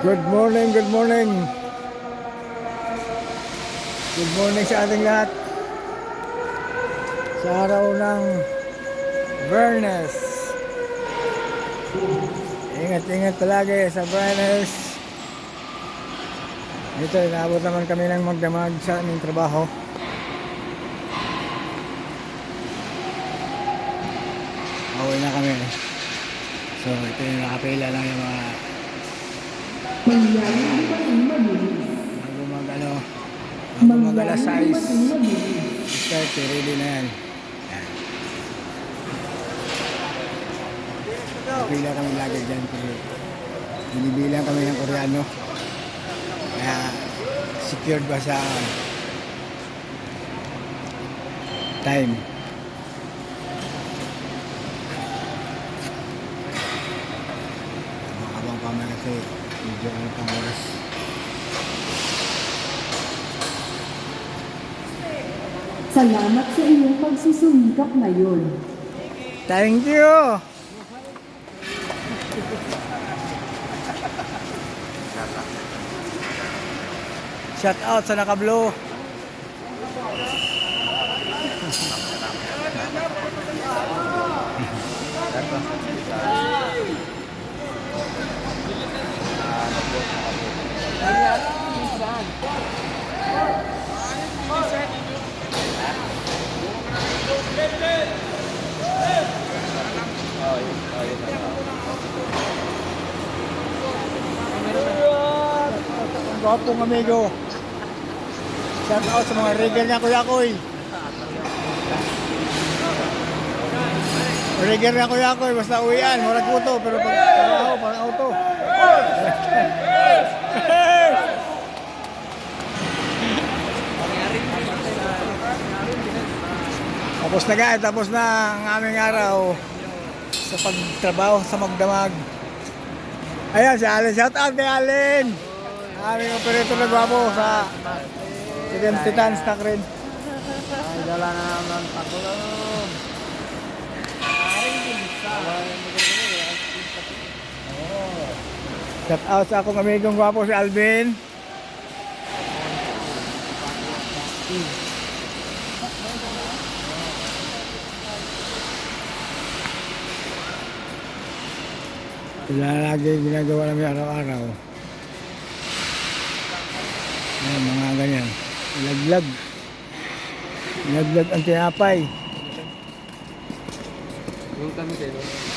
Good morning, good morning. Good morning sa ating lahat. Sa araw ng Biyernes. Ingat-ingat palagi sa Biyernes. Ito, inaabot naman kami ng magdamag sa aming trabaho. Pauwi na kami. So, ito yung nakapila lang yung mga bago mag alas 6 start, ready na yan. Pila kami lagi dyan kasi binibilang kami ng Koreano kaya secured ba sa time. Abang kami kasi medyo ano pang oras. Salamat sa iyong pagsusumikap ngayon. Thank you! Shout out sa naka-blue. Gwapong amigo. Shout out sa mga regal niya Kuya Koy. Regal niya Kuya Koy, basta uwian, murag puto, pero pag trabaho, parang auto. Tapos na guys, tapos na ang aming araw sa pagtrabaho sa magdamag. Ayan si Allen, shout out kay Allen. Aming operator na gwapo sa Titan Stock rin. Ay, dala na naman pakulong. Shout out sa akong amigong gwapo si Alvin. Sila lagi ginagawa namin araw-araw. Ayan, mga ganyan. Laglag. Laglag ang tinapay. Yung kami kayo.